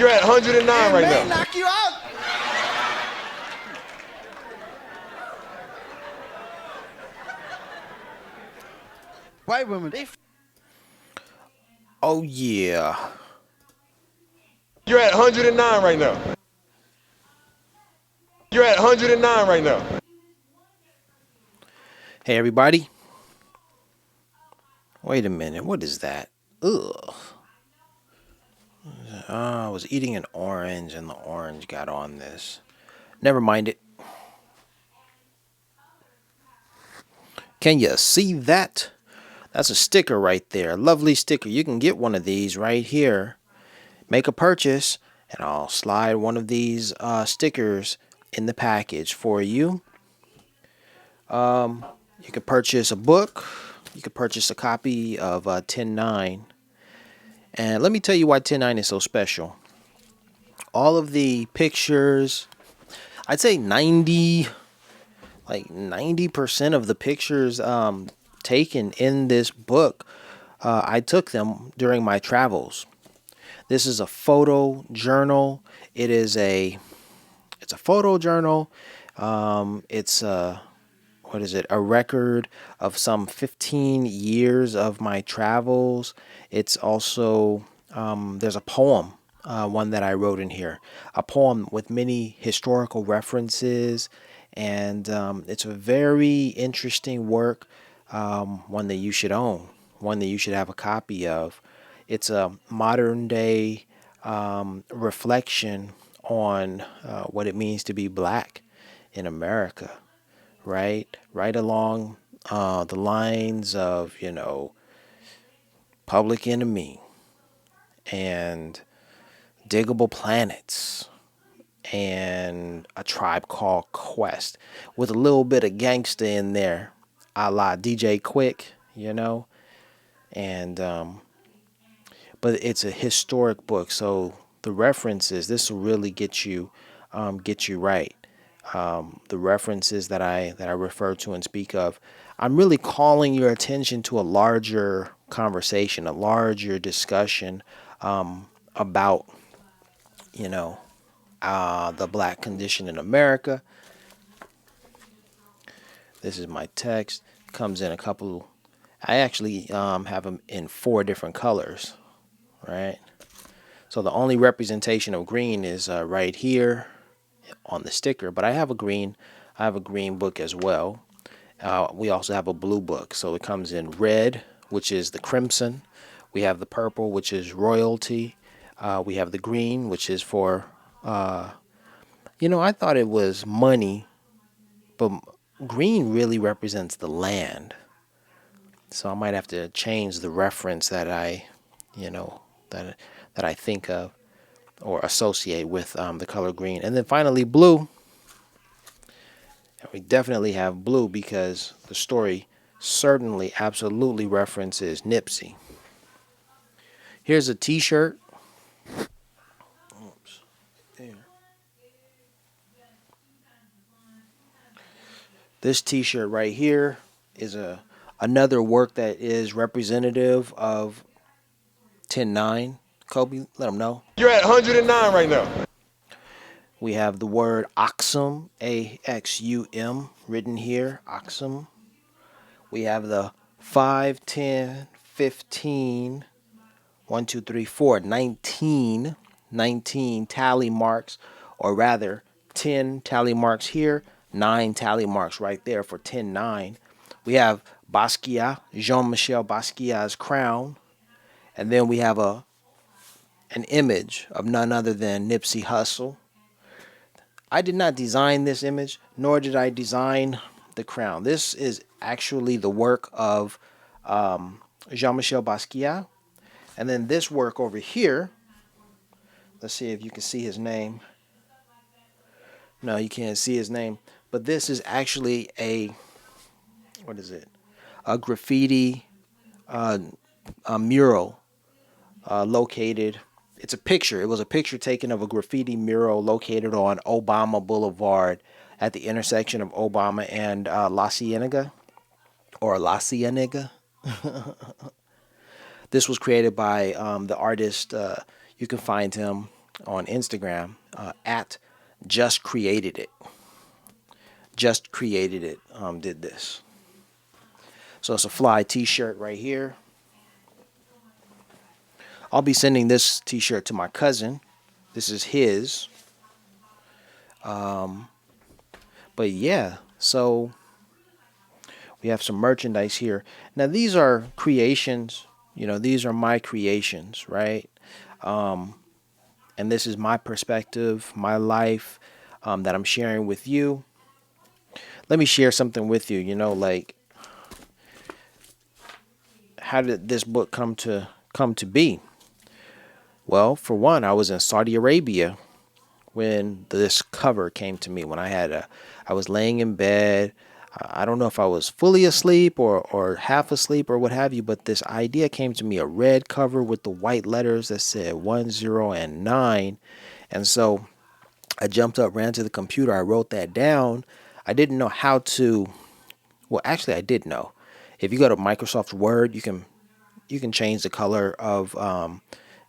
You're at 109 right now. Knock you out. White women, they. Oh yeah. You're at 109 right now. You're at 109 right now. Hey everybody. Wait a minute. What is that? Ugh. I was eating an orange and the orange got on this. Never mind it. Can you see that? That's a sticker right there. Lovely sticker. You can get one of these right here. Make a purchase and I'll slide one of these stickers in the package for you. You could purchase a book. You could purchase a copy of 10-9. And let me tell you why 10-9 is so special. All of the pictures, I'd say 90% of the pictures taken in this book, I took them during my travels. This is a photo journal. It's a photo journal. It's a record of some 15 years of my travels. It's also, there's a poem, one that I wrote in here, a poem with many historical references. And it's a very interesting work, one that you should own, one that you should have a copy of. It's a modern day reflection on what it means to be black in America. Right along the lines of, Public Enemy and Diggable Planets and A Tribe Called Quest, with a little bit of gangsta in there, a la DJ Quick, and but it's a historic book, so the references, this will really get you right. The references that I refer to and speak of, I'm really calling your attention to a larger conversation, a larger discussion about, the black condition in America. This is my text. Comes in a couple. I actually have them in 4 different colors, right? So the only representation of green is right here on the sticker, but I have a green book as well. We also have a blue book, so it comes in red, which is the crimson. We have the purple, which is royalty. We have the green, which is for I thought it was money, but green really represents the land. So I might have to change the reference that I think of or associate with the color green. And then finally blue. We definitely have blue because the story certainly absolutely references Nipsey. Here's a t-shirt. Oops. There. This t-shirt right here is another work that is representative of 10-9. Kobe, let them know. You're at 109 right now. We have the word Axum, A-X-U-M, written here, Axum. We have the 5, 10, 15, 1, 2, 3, 4, 19 tally marks, or rather 10 tally marks here, 9 tally marks right there for 10-9. We have Basquiat, Jean-Michel Basquiat's crown, and then we have an image of none other than Nipsey Hussle. I did not design this image, nor did I design the crown. This is actually the work of Jean-Michel Basquiat. And then this work over here, let's see if you can see his name. No, you can't see his name. But this is actually a graffiti a mural located. It's a picture. It was a picture taken of a graffiti mural located on Obama Boulevard at the intersection of Obama and La Cienega. This was created by the artist. You can find him on Instagram at Just Created It. Just Created It did this. So it's a fly t-shirt right here. I'll be sending this t-shirt to my cousin. This is his. But yeah, so we have some merchandise here. Now these are creations. These are my creations, right? And this is my perspective, my life that I'm sharing with you. Let me share something with you. Like, how did this book come to be? Well, for one, I was in Saudi Arabia when this cover came to me. When I was laying in bed. I don't know if I was fully asleep or half asleep or what have you, but this idea came to me, a red cover with the white letters that said 10 and 9. And so I jumped up, ran to the computer. I wrote that down. I didn't know how to. Well, actually, I did know. If you go to Microsoft Word, you can change the color of.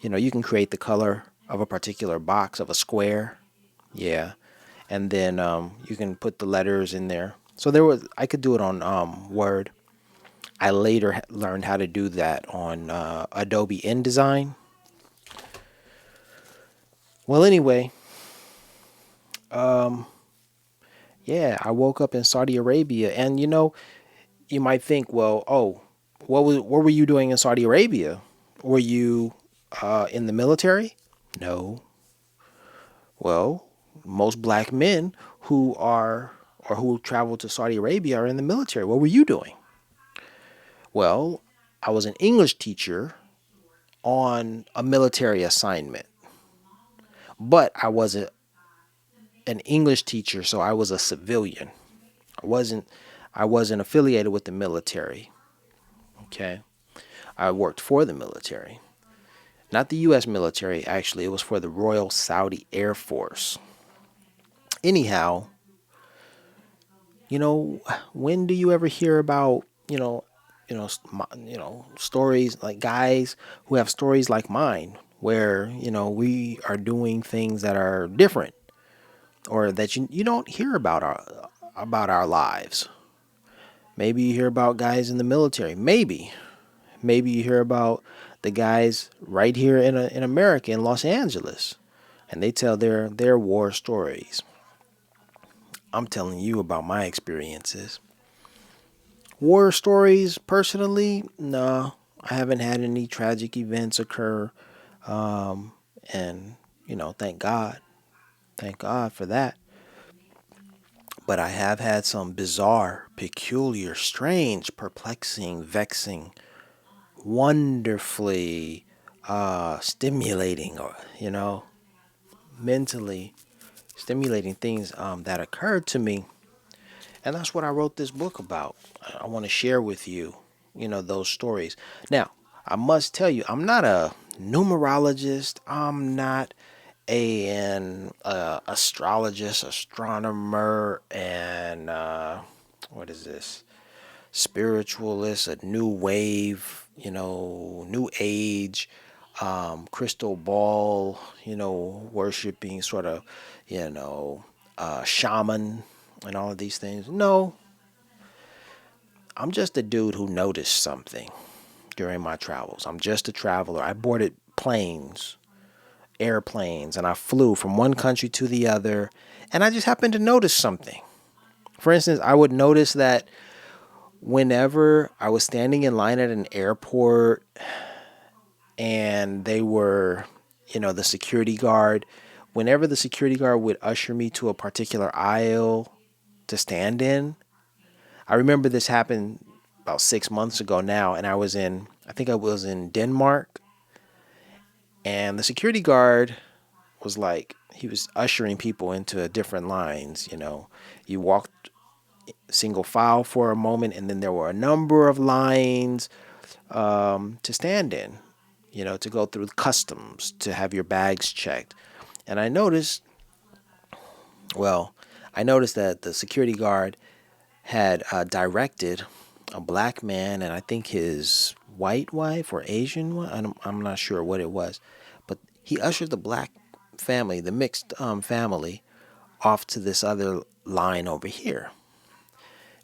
You can create the color of a particular box of a square. Yeah, and then you can put the letters in there. So I could do it on Word. I later learned how to do that on Adobe InDesign. Well, anyway, yeah, I woke up in Saudi Arabia, and you might think, well, oh, what were you doing in Saudi Arabia? Were you in the military? No. Well, most black men who travel to Saudi Arabia are in the military. What were you doing? Well, I was an English teacher on a military assignment, but I wasn't an English teacher, so I was a civilian. I wasn't affiliated with the military. Okay. I worked for the military. Not the US military, actually. It was for the Royal Saudi Air Force. Anyhow, when do you ever hear about, stories like guys who have stories like mine where, we are doing things that are different or that you don't hear about our lives. Maybe you hear about guys in the military. Maybe you hear about the guys right here in America, in Los Angeles, and they tell their war stories. I'm telling you about my experiences. War stories, personally, no, I haven't had any tragic events occur, and thank God for that. But I have had some bizarre, peculiar, strange, perplexing, vexing, wonderfully stimulating, or mentally stimulating things that occurred to me, and that's what I wrote this book about. I want to share with you, those stories. Now, I must tell you, I'm not a numerologist. I'm not an astrologist, astronomer, and what is this? Spiritualist, a new wave, new age, crystal ball, worshiping sort of, shaman and all of these things. No, I'm just a dude who noticed something during my travels. I'm just a traveler. I boarded airplanes, and I flew from one country to the other, and I just happened to notice something. For instance, I would notice that whenever I was standing in line at an airport and they were, the security guard, whenever the security guard would usher me to a particular aisle to stand in, I remember this happened about 6 months ago now, and I think I was in Denmark, and the security guard was like, he was ushering people into different lines. You walked single file for a moment, and then there were a number of lines to stand in, to go through customs, to have your bags checked. And I noticed that the security guard had directed a black man and I think his white wife or Asian one. I'm not sure what it was, but he ushered the black family, the mixed family, off to this other line over here.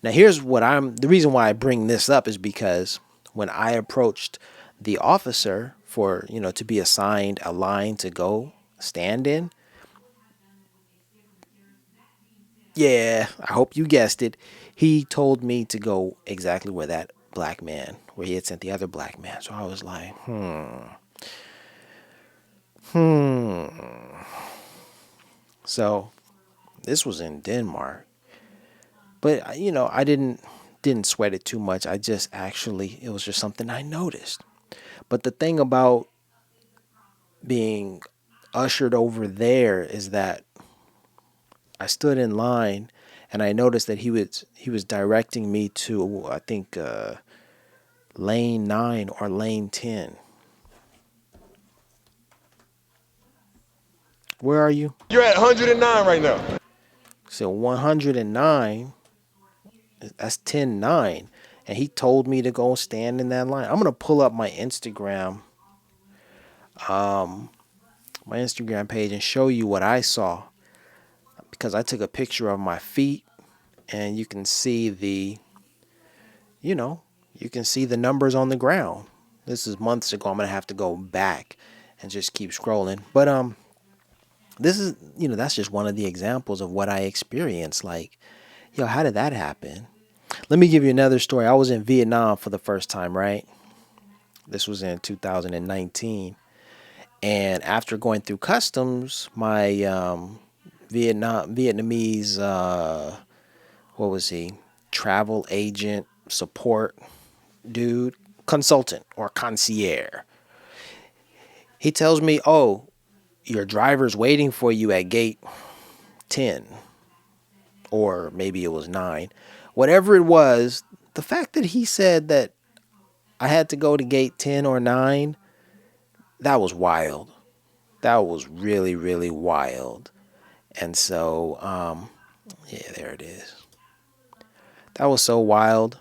Now, here's what the reason why I bring this up is because when I approached the officer for, to be assigned a line to go stand in, yeah, I hope you guessed it. He told me to go exactly where that black man, where he had sent the other black man. So I was like, So this was in Denmark. But I didn't sweat it too much. I just actually, it was just something I noticed. But the thing about being ushered over there is that I stood in line and I noticed that he was directing me to, I think, lane 9 or lane 10. Where are you? You're at 109 right now. So 109, that's 10-9. And he told me to go stand in that line. I'm going to pull up my Instagram page and show you what I saw, because I took a picture of my feet and you can see the numbers on the ground. This is months ago. I'm going to have to go back and just keep scrolling. But this is, that's just one of the examples of what I experienced. Like, how did that happen? Let me give you another story. I was in Vietnam for the first time, right? This was in 2019. And after going through customs, my Vietnamese, what was he? Travel agent support dude, consultant or concierge. He tells me, oh, your driver's waiting for you at gate 10. Or maybe it was 9. Whatever it was, the fact that he said that I had to go to gate 10 or 9, that was wild. That was really, really wild. And so, yeah, there it is. That was so wild.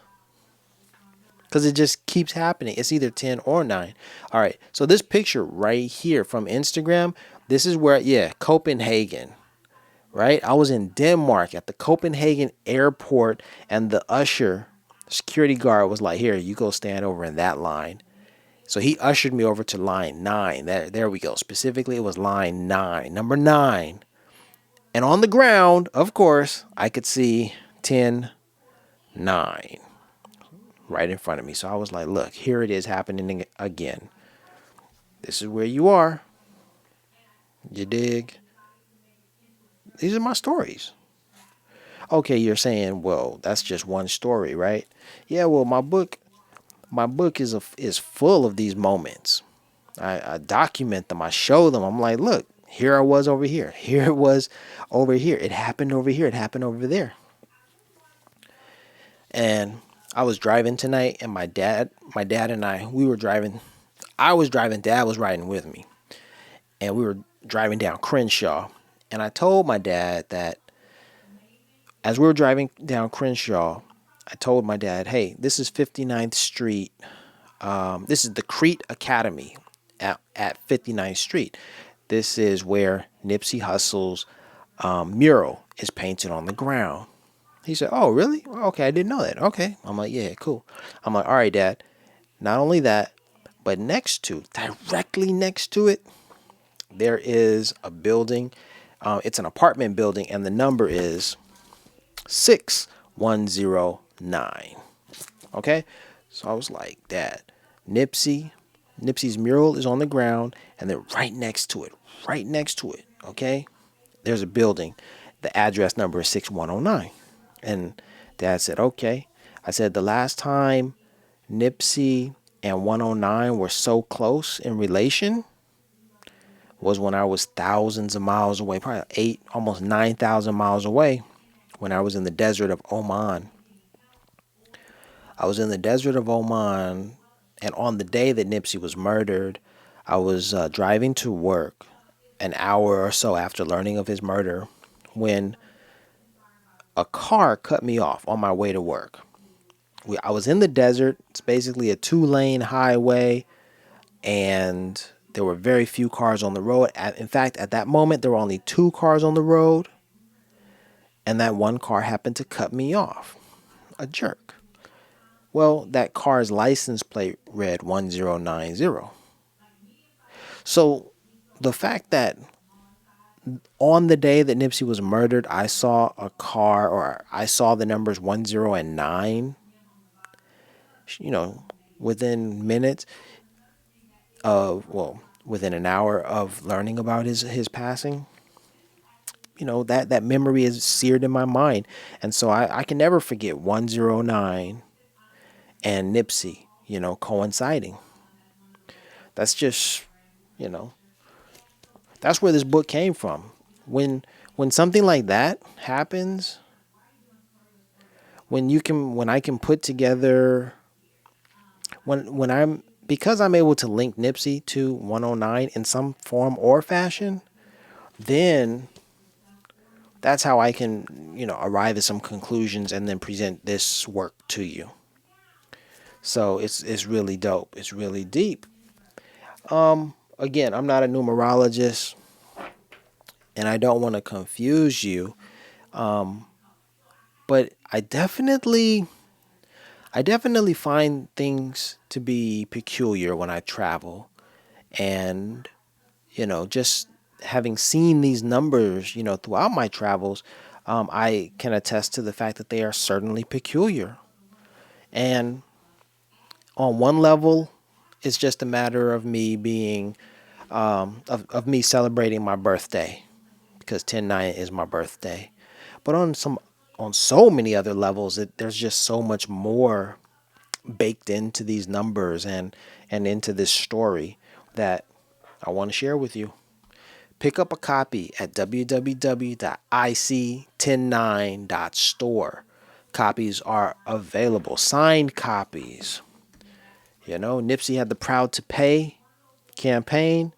Because it just keeps happening. It's either 10 or 9. All right. So this picture right here from Instagram, this is where, Copenhagen. Right? I was in Denmark at the Copenhagen airport, and the security guard was like, here, you go stand over in that line. So he ushered me over to line 9. There we go. Specifically, it was line 9, number 9. And on the ground, of course, I could see 10-9 right in front of me. So I was like, look, here it is happening again. This is where you are. You dig? These are my stories. Okay, you're saying, well, that's just one story, right? Yeah, well, my book is full of these moments. I document them. I show them. I'm like, look, here I was over here. Here it was over here. It happened over here. It happened over there. And I was driving tonight, and my dad and I, we were driving. I was driving. Dad was riding with me. And we were driving down Crenshaw. And I told my dad that as we were driving down Crenshaw, I told my dad, hey, this is 59th Street. This is the Crete Academy at 59th Street. This is where Nipsey Hussle's mural is painted on the ground. He said, oh, really? Okay, I didn't know that. Okay. I'm like, yeah, cool. I'm like, all right, Dad. Not only that, but directly next to it, there is a building. It's an apartment building, and the number is 6109. Okay? So I was like, Dad, Nipsey's mural is on the ground, and then right next to it, okay, there's a building. The address number is 6109. And Dad said, okay. I said, the last time Nipsey and 109 were so close in relation was when I was thousands of miles away, probably almost 9,000 miles away, when I was in the desert of Oman. I was in the desert of Oman, and on the day that Nipsey was murdered, I was driving to work an hour or so after learning of his murder when a car cut me off on my way to work. I was in the desert. It's basically a 2-lane highway, and There were very few cars on the road. In fact, at that moment, there were only 2 cars on the road, and that one car happened to cut me off. A jerk. Well, that car's license plate read 1090. So the fact that on the day that Nipsey was murdered, I saw a car, or I saw the numbers 10 and 9, within minutes of, well, within an hour of learning about his passing, that memory is seared in my mind. And so I can never forget 109 and Nipsey, coinciding. That's just, that's where this book came from. When something like that happens, when I can put together, because I'm able to link Nipsey to 109 in some form or fashion, then that's how I can, arrive at some conclusions and then present this work to you. So it's really dope. It's really deep. Again, I'm not a numerologist, and I don't want to confuse you. But I definitely find things to be peculiar when I travel, and just having seen these numbers, throughout my travels, I can attest to the fact that they are certainly peculiar. And on one level, it's just a matter of me being, of me celebrating my birthday, because 10/9 is my birthday. But on so many other levels, there's just so much more baked into these numbers and into this story that I want to share with you. Pick up a copy at www.iSee109.store. Copies are available, signed copies. Nipsey had the Proud to Pay campaign.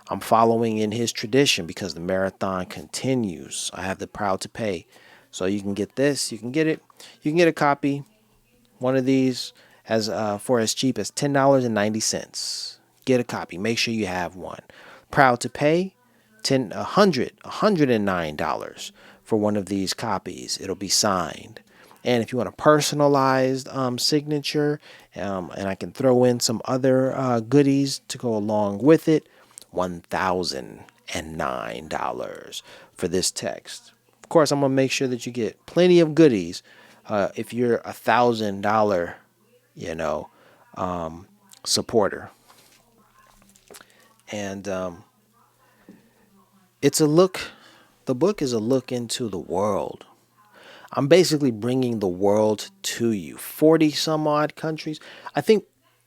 I'm following in his tradition because the marathon continues. I have the Proud to Pay. So you can get this, you can get it. You can get a copy, one of these, for as cheap as $10.90. Get a copy. Make sure you have one. Proud to Pay, $109 for one of these copies. It'll be signed. And if you want a personalized signature, and I can throw in some other goodies to go along with it, $1,009 for this text. Of course, I'm going to make sure that you get plenty of goodies if you're $1,000, supporter. And the book is a look into the world. I'm basically bringing the world to you. 40 some odd countries. I think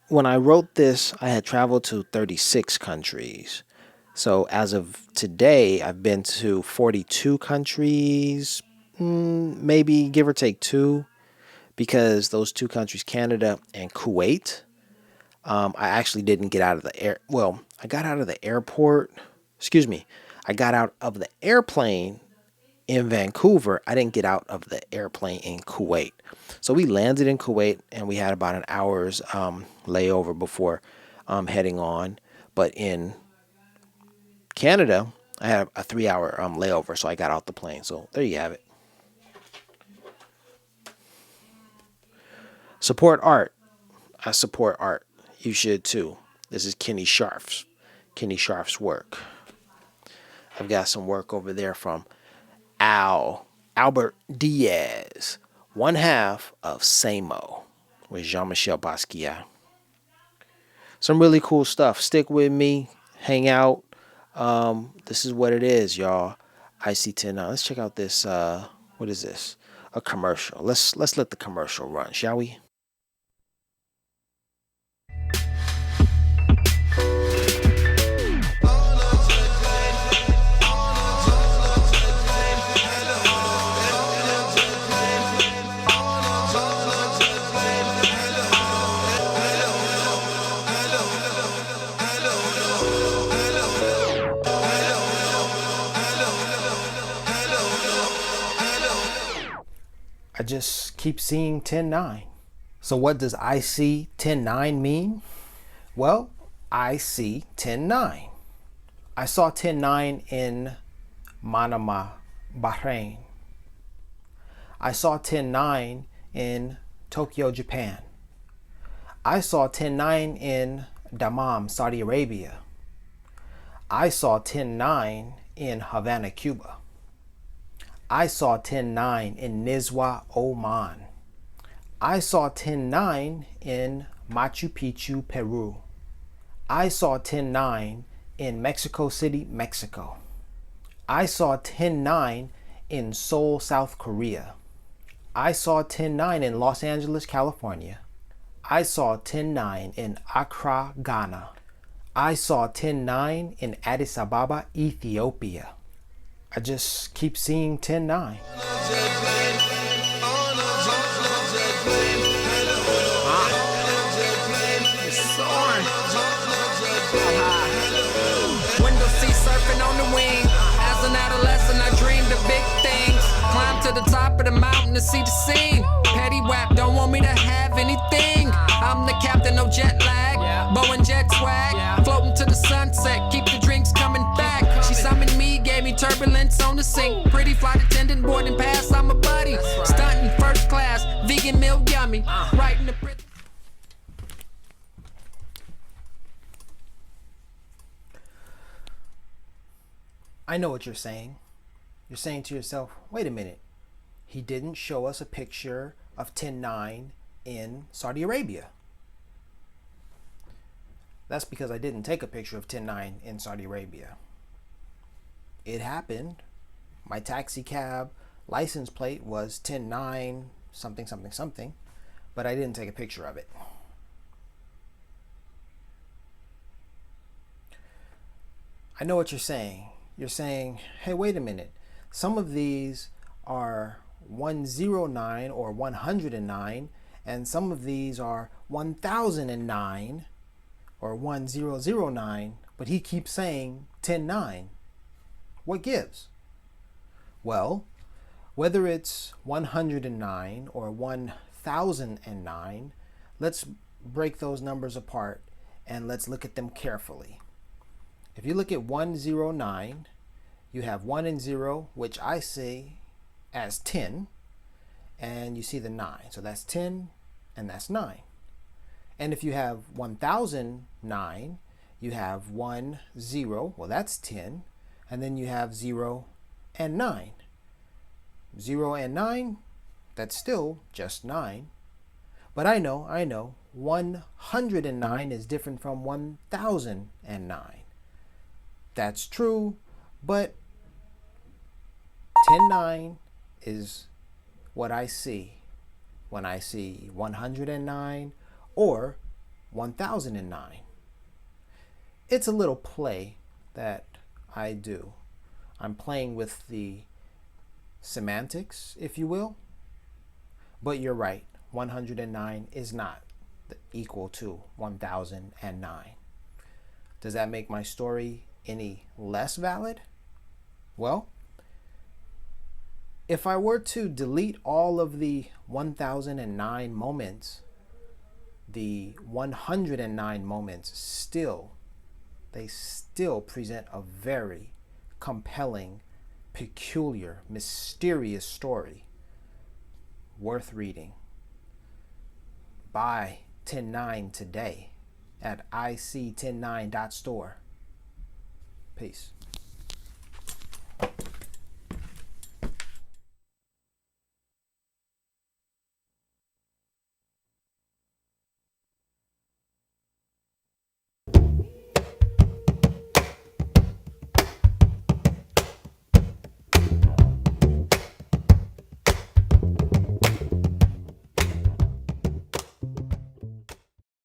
when I wrote this, I had traveled to 36 countries. So as of today, I've been to 42 countries, maybe give or take 2, because those 2 countries, Canada and Kuwait, I actually didn't get out of the air. Well, I got out of the airport. Excuse me. I got out of the airplane in Vancouver. I didn't get out of the airplane in Kuwait. So we landed in Kuwait, and we had about an hour's layover before heading on. But in Canada, I had a 3-hour layover, so I got out the plane. So there you have it. Support art. I support art. You should too. This is Kenny Scharf's work. I've got some work over there from Albert Diaz, one half of Samo with Jean-Michel Basquiat. Some really cool stuff. Stick with me, hang out. This is what it is, y'all. iSee109. Let's check out this. What is this? A commercial. Let's let the commercial run, shall we? I just keep seeing 10/9. So what does iSee109 mean? Well, iSee109. I saw 109 in Manama, Bahrain. I saw 109 in Tokyo, Japan. I saw 109 in Dammam, Saudi Arabia. I saw 109 in Havana, Cuba. I saw 109 in Nizwa, Oman. I saw 109 in Machu Picchu, Peru. I saw 109 in Mexico City, Mexico. I saw 109 in Seoul, South Korea. I saw 109 in Los Angeles, California. I saw 109 in Accra, Ghana. I saw 109 in Addis Ababa, Ethiopia. I just keep seeing 109. Window seat surfing on the wing. As an adolescent, I dreamed of big things. Climb to the top of the mountain to see the scene. Petty wap don't want me to have anything. I'm the captain, no jet lag. Boeing jet swag. Floating to the sunset, keep the drinks coming back. She summoned me, gave me turbulence on the sink. Pretty flight attendant boarding pass, I'm a buddy. Stunting first class, vegan meal yummy. Right in the I know what you're saying. You're saying to yourself, wait a minute. He didn't show us a picture of 109 in Saudi Arabia. That's because I didn't take a picture of 109 in Saudi Arabia. It happened. My taxi cab license plate was 109 something something something, but I didn't take a picture of it. I know what you're saying. You're saying, hey, wait a minute. Some of these are 109 or 109, and some of these are 1009 or 1009, but he keeps saying 109. What gives? Well, whether it's 109 or 1009, let's break those numbers apart and let's look at them carefully. If you look at 109, you have 1 and 0, which I see as 10, and you see the 9. So that's 10 and that's 9. And if you have 1009, you have 1, 0, well that's 10, and then you have 0 and 9. 0 and 9, that's still just 9. But I know, 109 is different from 1009. That's true, but 109 is what I see when I see 109 or 1009. It's a little play that I do. I'm playing with the semantics, if you will. But you're right, 109 is not equal to 1009. Does that make my story any less valid? Well, if I were to delete all of the 1009 moments, the 109 moments still present a very compelling, peculiar, mysterious story worth reading. Buy 109 today at iSee109.store. Peace.